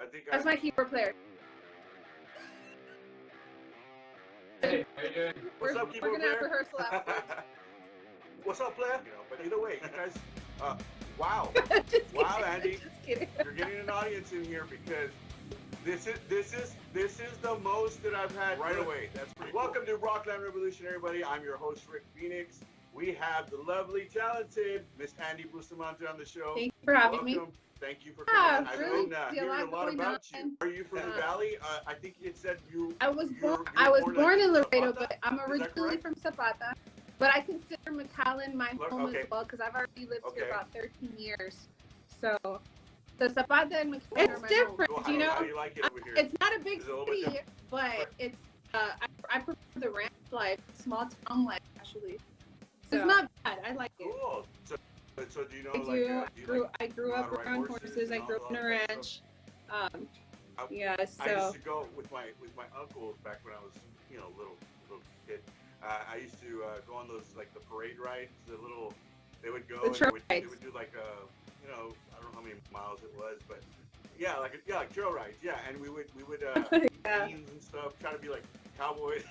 I think That's my keyboard player. Hey, how you doing? What's up, We're keyboard gonna have player? rehearsal afterwards. What's up, player? You know, but either way, you guys, wow, Just wow, kidding. Andy, Just kidding. you're getting an audience in here because this is the most that I've had right away. That's pretty Welcome to Rockland Revolution, everybody. I'm your host, Rick Phoenix. We have the lovely, talented Miss Andie Bustamante on the show. Thank you for having me. Welcome. Thank you for coming. Yeah, I've really, been see a hearing lot a lot going about on. you. Are you from the Valley? I think it said you. I was you're- born. you're I was born like in Laredo, Zapata? but I'm Is that originally correct? from Zapata. But I consider McAllen my home Okay. as well because I've already lived here Okay. about 13 years. So the Zapata and McAllen are It's my different, Cool. you know. How do you like it over here? It's not a big Is it a little bit city, but it's. I prefer the ranch life, small town life actually. So it's not bad. I like it. Cool. So do you know I like do. I grew know how up to ride around horses horses. I and grew all up in a that type of ranch. I- Yeah, I so used to go with my uncles back when I was little kid. I used to go on those like the parade rides. They would go The and trail they rides. would do like I don't know how many miles it was, but yeah, like trail rides. Yeah, and we would yeah. beans and stuff, try to be like cowboys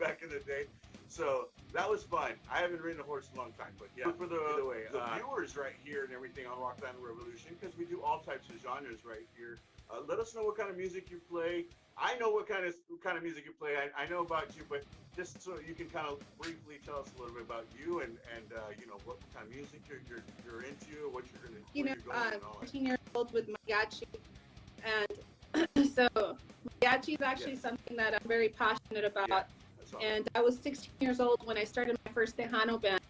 back in the day. So that was fun. I haven't ridden a horse in a long time, but yeah. For the viewers right here and everything on Rockland Revolution, because we do all types of genres right here. Let us know what kind of music you play. I know what kind of music you play. I know about you, but just so you can kind of briefly tell us a little bit about you and what kind of music you're into, what you're gonna You know, where you're going and all that. 14 years old with mariachi, and so mariachi is actually something that I'm very passionate about. Yeah, that's all. And I was 16 years old when I started my first Tejano band,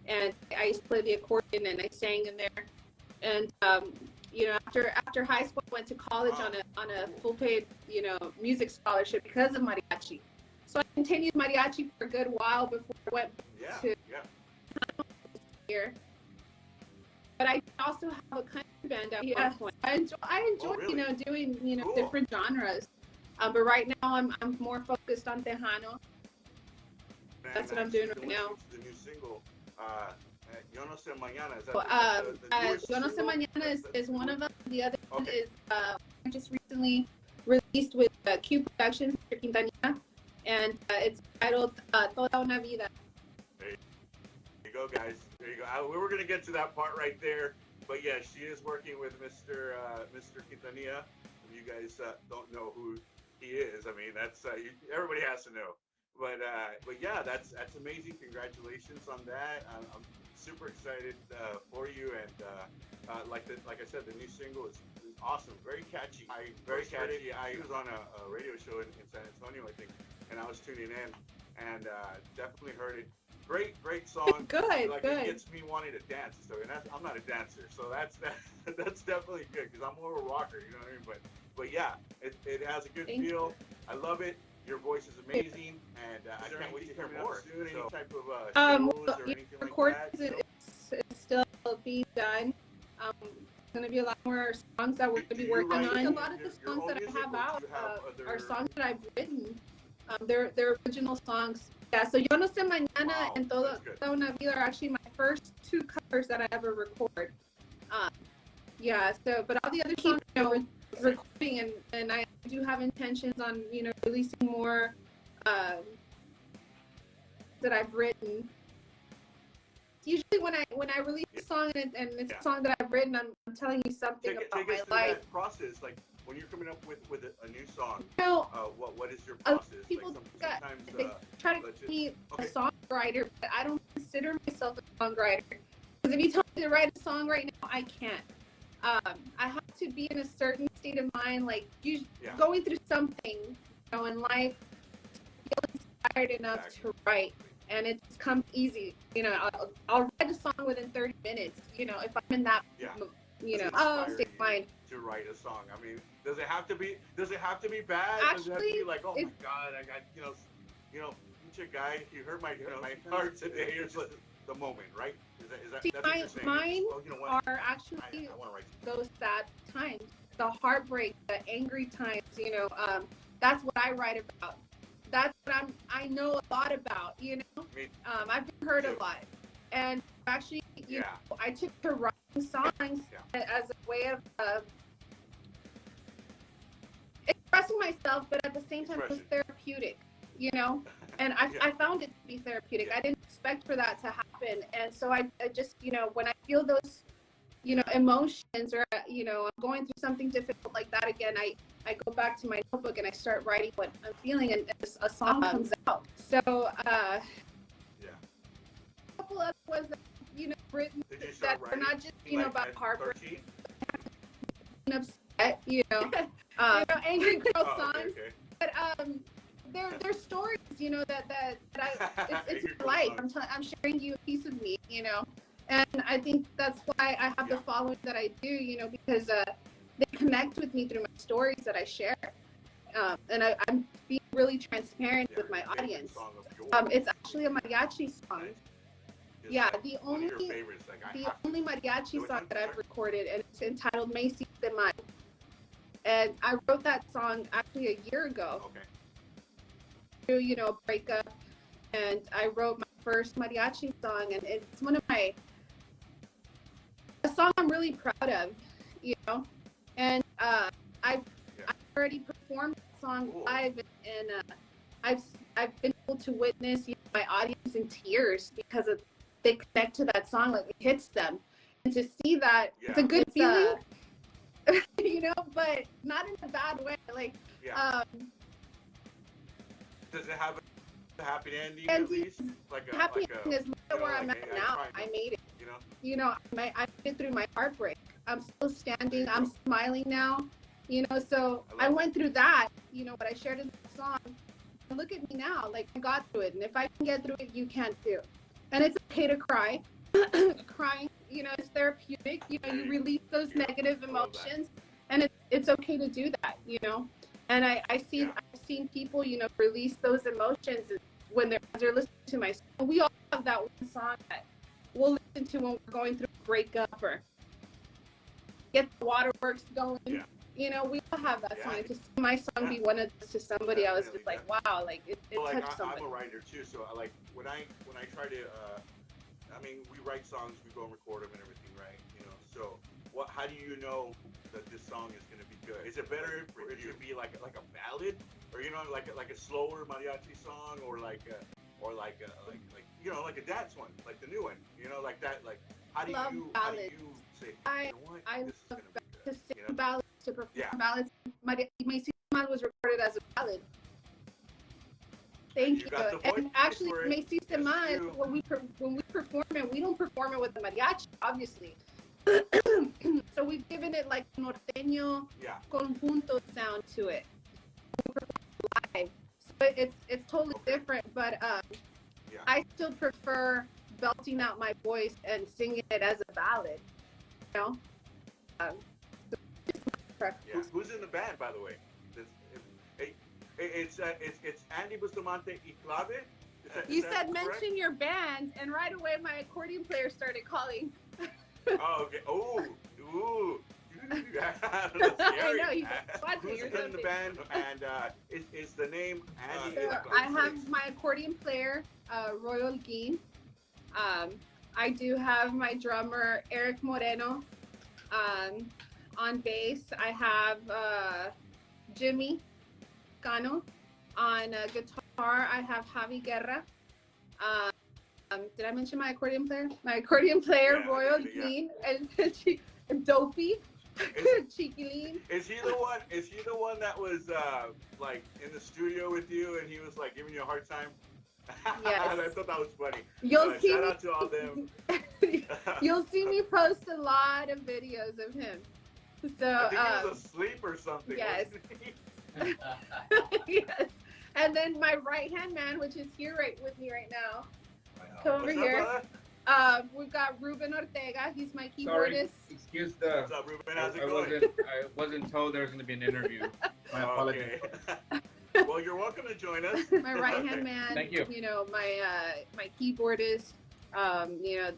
and I used to play the accordion and I sang in there. And after high school, I went to college on a full paid music scholarship because of mariachi. So I continued mariachi for a good while before I went back to here. But I also have a country band at one point. I enjoy really? doing Cool. different genres. But right now I'm more focused on Tejano. That's what I'm doing right now. The new single, Yo No Sé Mañana. Is that Yo newest No Sé single? Mañana is one of them. The other one Okay. is just recently released with Q Productions, Mr. Quintanilla, and it's titled Toda una Vida. There you go, guys. There you go. We were gonna get to that part right there, but yeah, she is working with Mr. Quintanilla. If you guys don't know who he is, I mean that's everybody has to know. But yeah, that's amazing. Congratulations on that. I'm super excited for you, and like I said, the new single is awesome. Very catchy. Very catchy. I was on a radio show in San Antonio, I think, and I was tuning in, and definitely heard it. Great song. Good. It gets me wanting to dance and stuff. And I'm not a dancer, so that's definitely good because I'm more of a rocker. You know what I mean? But yeah, it has a good feel. I love it. Your voice is amazing, and I can't wait to hear more. Soon, any type of shows or anything like recordings, that? it's still being done. There's going to be a lot more songs that we're going to be working on. A lot of the songs that I have out are songs that I've written. They're original songs. Yeah, so Yo No Sé Mañana and Toda una Vida are actually my first two covers that I ever record. But all the other songs, recording, and I do have intentions on, releasing more that I've written. Usually when I release a song and it's a song that I've written, I'm telling you something about take my us through life. that process, like when you're coming up with a new song. What is your A lot process? of people Like sometimes they try to call me a songwriter, but I don't consider myself a songwriter. Because if you tell me to write a song right now, I can't. I have to be in a certain state of mind, like going through something, in life, feel inspired enough to write, and it just comes easy. I'll write a song within 30 minutes. If I'm in that, state of mind. To write a song. I mean, does it have to be bad? Actually, does it have to be like, oh my God, I got such a guy, he hurt my heart today, or something. The moment, right? Is that See, that's what you're saying? mine Well, you know what? are actually I want to write those sad times, the heartbreak, the angry times. That's what I write about. That's what I know a lot about. I've been hurt a lot, and actually, I took to writing songs as a way of myself, but at the same time, it was Expression. therapeutic, you know? And I found it to be therapeutic. Yeah. I didn't expect for that to happen. And so I just, you know, when I feel those, you know, emotions or, you know, I'm going through something difficult like that again, I go back to my notebook and I start writing what I'm feeling, and a song comes out. So, Yeah. a couple of was, you know, written Did you that start are writing? not just, you know, Like about at heartbreak, 13? upset, you know, angry girl Oh, songs. okay. But they're stories, you know, that it's Angry my girl life. songs. I'm sharing you a piece of me, you know, and I think that's why I have the Yeah. following that I do, you know, because they connect with me through my stories that I share, and I'm being really transparent Yeah, with my favorite audience. song of yours It's actually a mariachi song. is Yeah, like the one of your only favorites. Like, I the have to. only mariachi Which song one? that I've Sorry? recorded, and it's entitled "Me Hiciste Mal." And I wrote that song actually a year ago. Okay. Through, you know, a breakup, and I wrote my first mariachi song, and it's one of a song I'm really proud of, you know. And I've already performed the song Cool. live, and I've been able to witness, you know, my audience in tears because they connect to that song, like it hits them, and to see that it's a Yeah. good feeling, you know, but not in a bad way, like. Yeah. Does it have a happy ending at Ending, least? Like a happy like a ending is you know, where I'm like at I now. tried I made it. you know? You know, I made it through my heartbreak. I'm still standing. There you I'm go. smiling now. You know, so I I love went through that. You know, what I shared in the song. And look at me now. Like, I got through it, and if I can get through it, you can too. And it's okay to cry. Crying, you know, is therapeutic. You know, you release those Yeah, negative I love that. emotions, and it's okay to do that. You know, and I've seen people, you know, release those emotions when they're listening to my song. We all have that one song that we'll listen to when we're going through a breakup or get the waterworks going. Yeah. You know, we all have that Yeah. song. And to see my song be one of those to somebody, I was just like, Definitely. wow, like it Well, like touched somebody. I'm a writer too, so I like when I try to I mean, we write songs, we go and record them and everything, right? You know, so how do you know that this song is going to be good? Is it better for it to be like a ballad, or you know, like a slower mariachi song, or like you know, like a dance one, like the new one, you know, like that? Like how do you say, you know what, I this is love going to be to good? sing You know? ballads, to perform Yeah. ballads. My Mal was recorded as a ballad. Thank you. got the voice And actually, for it. Me Hiciste Yes, Mal, you do. when we perform it, we don't perform it with the mariachi, obviously. So we've given it like norteño Yeah. conjunto sound to it. Live. So it's totally Okay. different, but Yeah. I still prefer belting out my voice and singing it as a ballad. You know. So it's my preference. Who's in the band, by the way? It's Andie Bustamante y Clave. You said mention your band, and right away my accordion player started calling. Oh, okay. Oh, ooh. That's I scary. know, he's like, Who's or in the something. band? And is the name Andie? So I have my accordion player, Royal Guin. I do have my drummer, Eric Moreno. On bass, I have Jimmy Cano. On guitar, I have Javi Guerra. Did I mention my accordion player? My accordion player, Yeah, Royal yeah. Guin, and Dopey, Chiquilin. Is he the one? Is he the one that was like in the studio with you, and he was like giving you a hard time? Yes. I thought that was funny. You'll see shout me, out to all them. You'll see me post a lot of videos of him. So I think he was asleep or something. yes. wasn't he? Yes. And then my right hand man, which is here right with me right now. Come over What's up, here. brother? We've got Ruben Ortega. He's my keyboardist. Sorry, excuse the. What's up, Ruben? How's it I going? wasn't told there was going to be an interview. My apologies. Okay. Well, you're welcome to join us. My right hand man. Thank you. You know, my keyboardist. You know,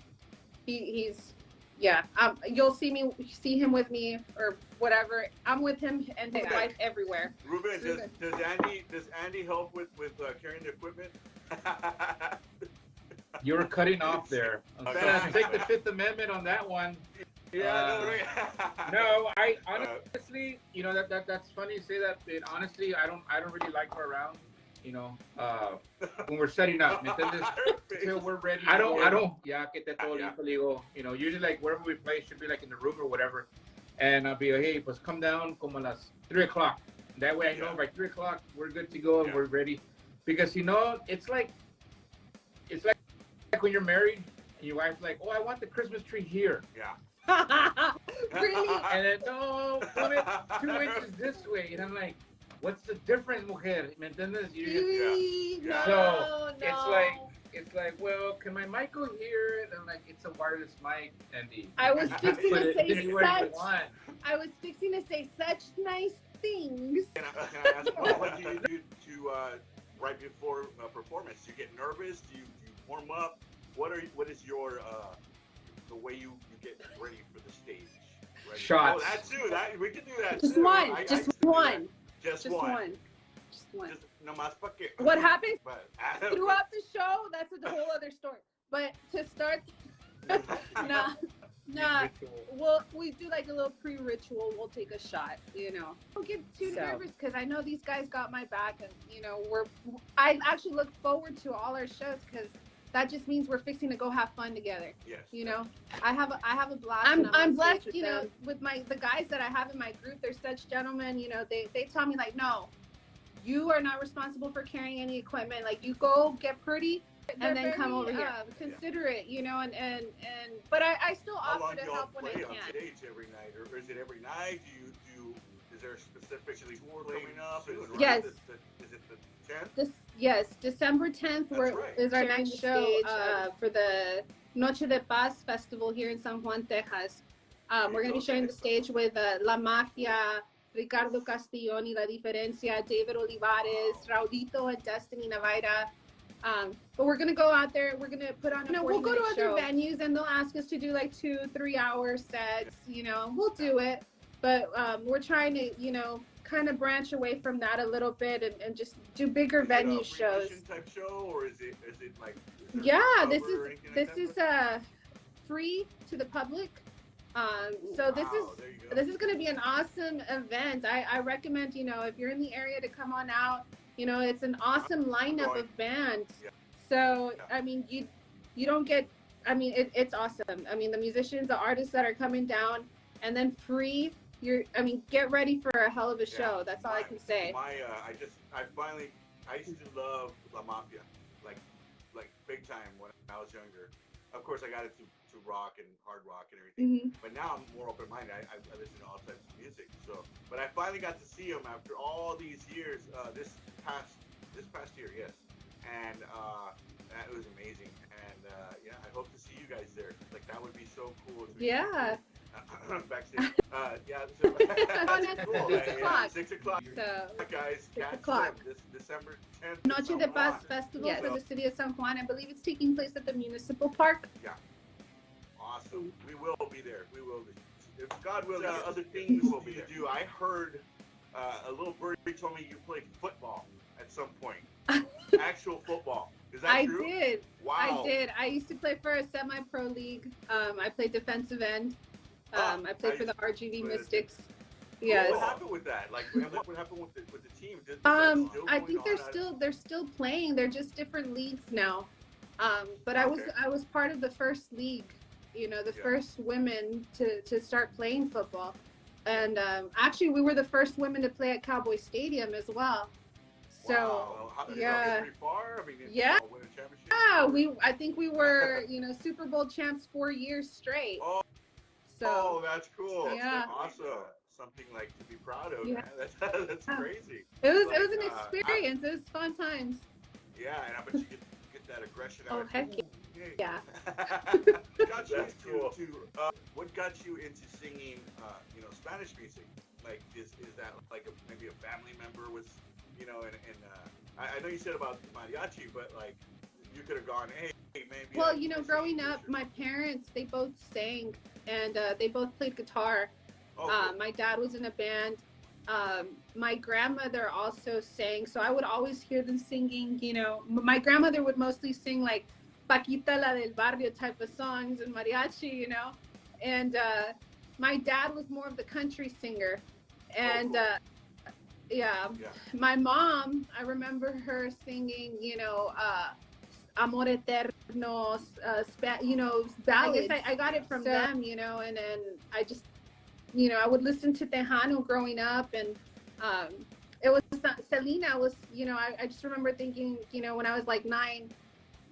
he's yeah. You'll see him with me or whatever. I'm with him and his wife everywhere. Ruben, does Andie help with carrying the equipment? You were cutting off there. I'm Okay. sorry. Take the Fifth Amendment on that one. Yeah, no, right. No, I honestly, that's funny you say that. But honestly, I don't really like her around. You know, when we're setting up, ¿me entiendes? Till we're ready. I don't. Yeah, que te todo listo, le digo. Usually like wherever we play should be like in the room or whatever, and I'll be like, hey, pues come down como las 3 o'clock. That way I know by 3 o'clock we're good to go and we're ready, because it's like when you're married and your wife's like, oh, I want the Christmas tree here. Yeah. Really? And then, no, put it 2 inches this way. And I'm like, what's the difference, mujer? ¿Me entiendes? No, So no. it's like, well, can my mic go here? And I'm like, it's a wireless mic, Andy. I was fixing Put to it say anywhere you such. want. I was fixing to say such nice things. Can I ask, what do you do to right before a performance? Do you get nervous? Do you warm up? What is your the way you get ready for the stage? Ready? Shots. Oh, that too. That we can do that. Just too. one. I Just used to do one. that. Just one. Just one. Just nomás pa' que. What happens But, throughout the show, that's a whole other story. But to start, nah. We do like a little pre-ritual. We'll take a shot, Don't get too nervous, because I know these guys got my back, and I actually look forward to all our shows, because that just means we're fixing to go have fun together. Yes. I have a blast. I'm blessed, with the guys that I have in my group. They're such gentlemen. They tell me like, no, you are not responsible for carrying any equipment. Like, you go get pretty and then come over here. Considerate, but I still offer to help when I can. How long do you all play on stage every night, or is it every night? Is there a specific tour coming up? Yes. Is it the 10th? Yes, December 10th is our next show for the Noche de Paz Festival here in San Juan, Texas. We're going to be sharing the stage with La Mafia, Ricardo Castelloni, La Diferencia, David Olivares, Raulito, and Destiny Navaira. But we're going to go out there. We're going to put on we'll go to other venues, and they'll ask us to do like 2-3 hour sets. We'll do it. But we're trying to, kind of branch away from that a little bit and just do bigger venue shows. Type show, or is it like? This is free to the public. So this is going to be an awesome event. I recommend, if you're in the area, to come on out. It's an awesome lineup of bands. Yeah. So I mean, you don't get. I mean, it's awesome. I mean, the musicians, the artists that are coming down, and then free. Get ready for a hell of a show. That's all I can say. I used to love La Mafia, like big time when I was younger. Of course, I got into rock and hard rock and everything. Mm-hmm. But now I'm more open-minded. I listen to all types of music. So, but I finally got to see them after all these years. This past year, yes, and that was amazing. And I hope to see you guys there. Like, that would be so cool. Yeah. Backstage. So that's cool. 6 o'clock. 6 o'clock. So, guys, 6 o'clock. This December 10th. Noche de Paz Festival for the city of San Juan. I believe it's taking place at the Municipal Park. Yeah. Awesome. We will be there. We will be. If God wills, other things will be there. I heard a little birdie told me you played football at some point. Actual football. Is that true? I did. Wow. I did. I used to play for a semi-pro league. I played defensive end. I played for the RGV Mystics. Yes. What happened with that? Like, what happened with the team? I think they're still playing. They're just different leagues now. But I was part of the first league. The first women to start playing football. And actually, we were the first women to play at Cowboy Stadium as well. So, wow. Did you get pretty far? I mean, win a championship? Yeah, I think we were, Super Bowl champs 4 years straight. Oh, that's cool. Yeah. Awesome. Something like to be proud of. Yeah. Man. That's crazy. It was an experience. It was fun times. Yeah, and I bet you get that aggression out. Oh, heck yeah. That's cool. What got you into singing, Spanish music? Like, is that like maybe a family member was, and I know you said about mariachi, but like, you could have gone, hey, maybe. Well, growing up, my parents, they both sang, and they both played guitar. Cool. My dad was in a band. My grandmother also sang, so I would always hear them singing. My grandmother would mostly sing like Paquita la del Barrio type of songs and mariachi, and my dad was more of the country singer, and cool. yeah, Yeah. my mom, I remember her singing, Amor Eterno, ballads. I guess I got it from them, and then I just, I would listen to Tejano growing up, and um, it was Selena was, I just remember thinking, when I was like 9,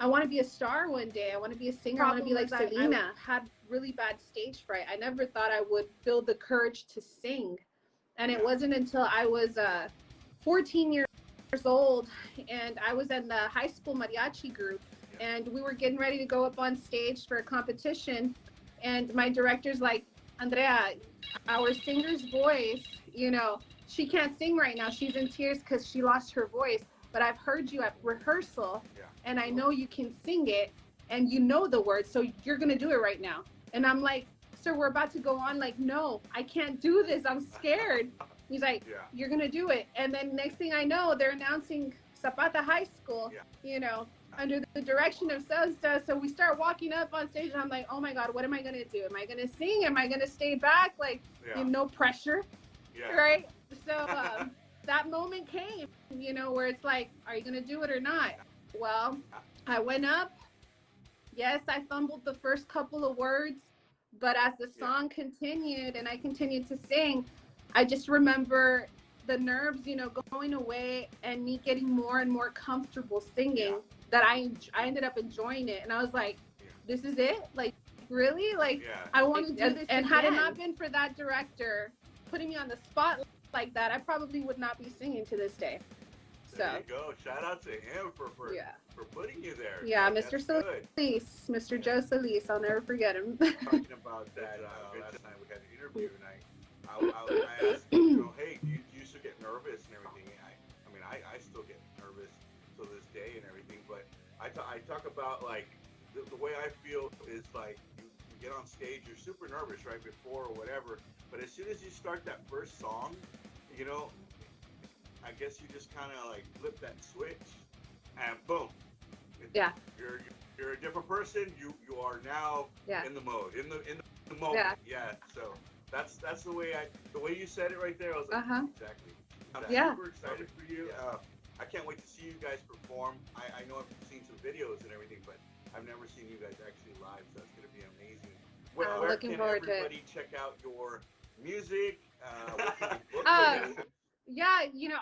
I want to be a star one day. I want to be a singer. I want to be like Selena. I had really bad stage fright. I never thought I would build the courage to sing. And it wasn't until I was 14 years old, and I was in the high school mariachi group, and we were getting ready to go up on stage for a competition. And my director's like, Andrea, our singer's voice, she can't sing right now. She's in tears because she lost her voice. But I've heard you at rehearsal, and I know you can sing it, and you know the words, so you're going to do it right now. And I'm like, sir, we're about to go on. Like, no, I can't do this. I'm scared. He's like, you're going to do it. And then next thing I know, they're announcing Zapata High School, under the direction of so-and-so. So we start walking up on stage, and I'm like, oh my God, what am I going to do? Am I going to sing? Am I going to stay back? Like, no pressure, right? So that moment came, where it's like, are you going to do it or not? Well, I went up. Yes, I fumbled the first couple of words, but as the song continued and I continued to sing, I just remember the nerves, going away, and me getting more and more comfortable singing, that I ended up enjoying it. And I was like, this is it? Like, really? Like, I want to do this. And had it not been for that director putting me on the spot like that, I probably would not be singing to this day. There you go. Shout out to him for putting you there. Yeah, Mr. Solis, Mr. Joe Solis. I'll never forget him. Talking about that last night, we had an interview, and I asked him, hey, do you used to get nervous and everything? I still get nervous to this day and everything, but I talk about, like, the way I feel is, like, you get on stage, you're super nervous right before or whatever, but as soon as you start that first song, I guess you just kind of like flip that switch, and boom, you're a different person. You are now in the mode, in the moment. So that's the way you said it right there. I was like, exactly. I'm super excited for you. I can't wait to see you guys perform. I know I've seen some videos and everything, but I've never seen you guys actually live, so that's going to be amazing. Where looking forward to it. Everybody check out your music?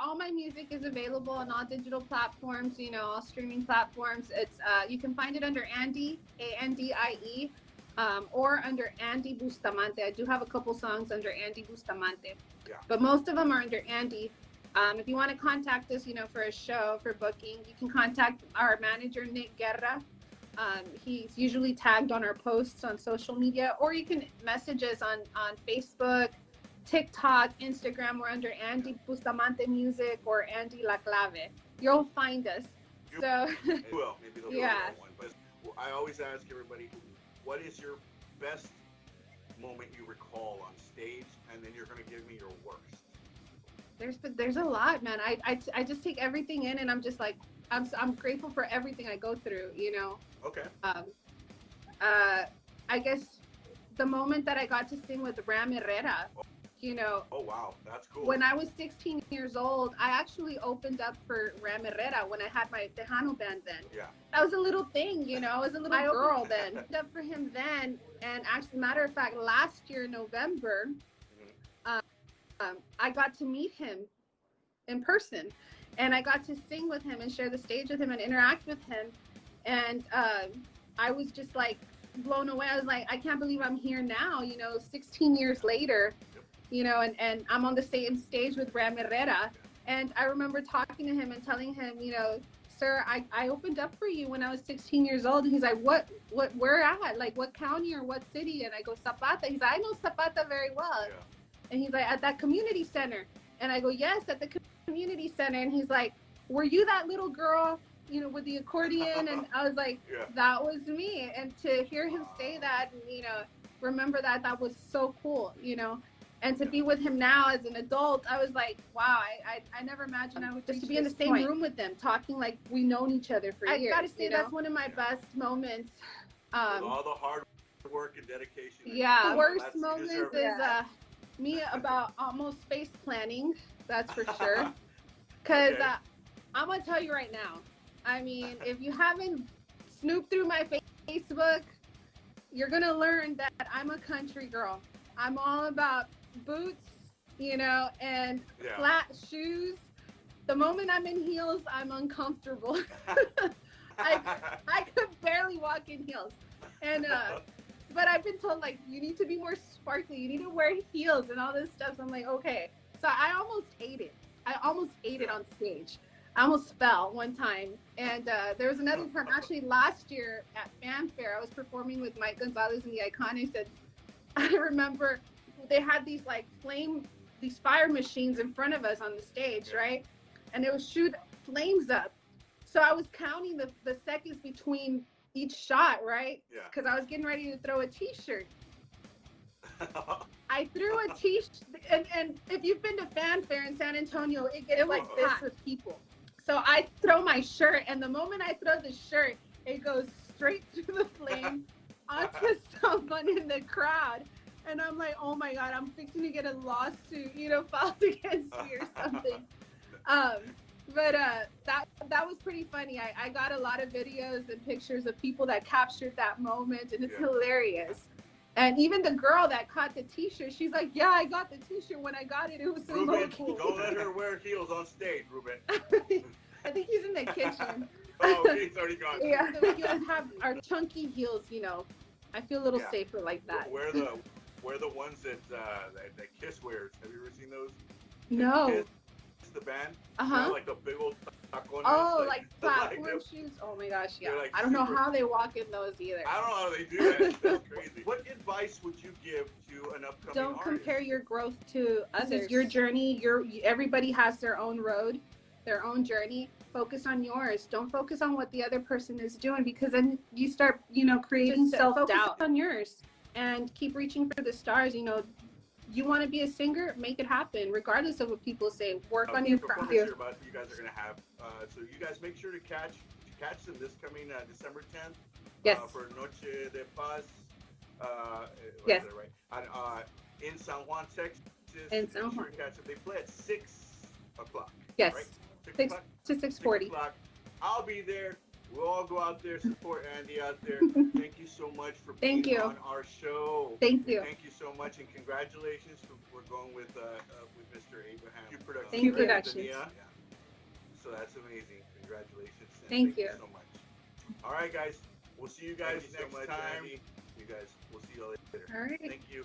All my music is available on all digital platforms, all streaming platforms. It's you can find it under Andie, Andie, or under Andie Bustamante. I do have a couple songs under Andie Bustamante, but most of them are under Andie. If you want to contact us, for a show, for booking, you can contact our manager, Nick Guerra. He's usually tagged on our posts on social media, or you can message us on Facebook, TikTok, Instagram. We're under Andie Bustamante Music or Andie La Clave. You'll find us. So maybe they'll be one. But I always ask everybody, what is your best moment you recall on stage, and then you're going to give me your worst. There's a lot, man. I just take everything in, and I'm just like, I'm grateful for everything I go through. Okay. I guess the moment that I got to sing with Ram Herrera. Oh wow, that's cool. When I was 16 years old, I actually opened up for Ram Herrera when I had my Tejano band then. Yeah. That was a little thing, I was a little girl then. I opened up for him then, and actually, matter of fact, last year, November, I got to meet him in person, and I got to sing with him and share the stage with him and interact with him, and I was just like blown away. I was like, I can't believe I'm here now, 16 years later. And I'm on the same stage with Ram Herrera. And I remember talking to him and telling him, sir, I opened up for you when I was 16 years old. And he's like, where at? Like, what county or what city? And I go, Zapata. He's like, I know Zapata very well. Yeah. And he's like, at that community center. And I go, yes, at the community center. And he's like, were you that little girl, with the accordion? And I was like, that was me. And to hear him say that, and, remember that was so cool, And to be with him now as an adult, I was like, wow, I never imagined I would just to be in the same room with them, talking like we known each other for years. I gotta say, that's one of my best moments. With all the hard work and dedication. Yeah, worst You moments deserve is it. me about almost face planning. That's for sure. Because Okay. I'm gonna tell you right now. I mean, if you haven't snooped through my Facebook, you're gonna learn that I'm a country girl. I'm all about boots, you know, and Yeah. flat shoes. The moment I'm in heels, I'm uncomfortable. I could barely walk in heels, and but I've been told like you need to be more sparkly. You need to wear heels and all this stuff. So I'm like, okay. So I almost ate it. I almost ate it on stage. I almost fell one time. And there was another time, actually last year at Fanfare, I was performing with Mike Gonzalez and the Iconics. And I remember they had these like these fire machines in front of us on the stage, right? And it would shoot flames up. So I was counting the seconds between each shot, right? Yeah. Because I was getting ready to throw a t-shirt. I threw a t-shirt, and if you've been to Fanfare in San Antonio, it gets like this with people. So I throw my shirt, and the moment I throw the shirt, it goes straight through the flame onto someone in the crowd. And I'm like, oh my God, I'm fixing to get a lawsuit, you know, filed against me or something. But that was pretty funny. I got a lot of videos and pictures of people that captured that moment, and it's hilarious. And even the girl that caught the t-shirt, she's like, yeah, I got the t-shirt. When I got it, it was so Ruben, cool. don't let her wear heels on stage, Ruben. I think he's in the kitchen. Oh, he's already gone. Yeah, we can have our chunky heels, you know. I feel a little safer like that. Wear the ones that Kiss wears. Have you ever seen those? No. Kiss, the band. Like a big old tacones. Oh, like platform shoes. Oh my gosh, yeah. Like I don't know how they walk in those either. I don't know how they do that. That's crazy. What advice would you give to an upcoming Don't artist? compare your growth to others. This is your journey. Everybody has their own road, their own journey. Focus on yours. Don't focus on what the other person is doing, because then you start, you know, creating self-doubt. Focus on yours and keep reaching for the stars. You know, you want to be a singer, make it happen, regardless of what people say. Work on your craft. You guys are going to have. So you guys make sure to catch them this coming December 10th. Yes. For Noche de Paz. Yes. Right? In San Juan, Texas. In San Juan. Sure catch them. They play at 6 o'clock. Yes. Right? 6 to 6:40. I'll be there. We'll all go out there, support Andie out there. Thank you so much for being on our show. Thank you. Thank you so much, and congratulations. We're going with Mr. Abraham. Thank you, Productions. Yeah. So that's amazing. Congratulations. Thank you so much. All right, guys. We'll see you guys next time. You guys, we'll see you later. All right. Thank you.